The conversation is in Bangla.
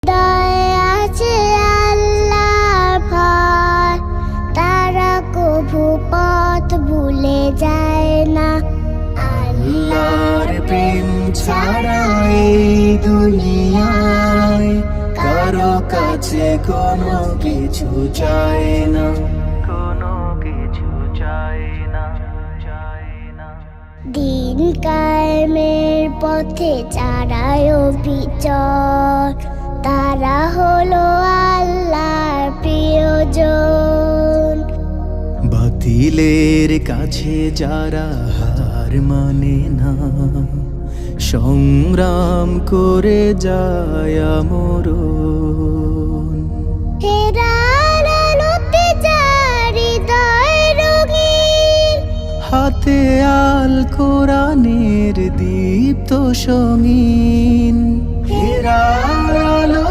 হৃদয়ে আছে আল্লাহর ভয়, তারা কভু পথ ভুলে যায় না। আল্লাহর প্রেম ছাড়া এই দুনিয়ায় কারো কাছে কোনো কিছু চায় না, কোনো কিছু চায় না, চায় না। দিন কায়েমের পথে চারায় বিচর, তারা হলো আল্লাহর প্রিয়জন। বাতিলের কাছে যারা হার মানে না, সংগ্রাম করে যায় আমরণ। হেরার আলোতে যার হৃদয় রঙিন, হাতে আল কোরআনের দীপ্ত সঙ্গীন। হেরার আলো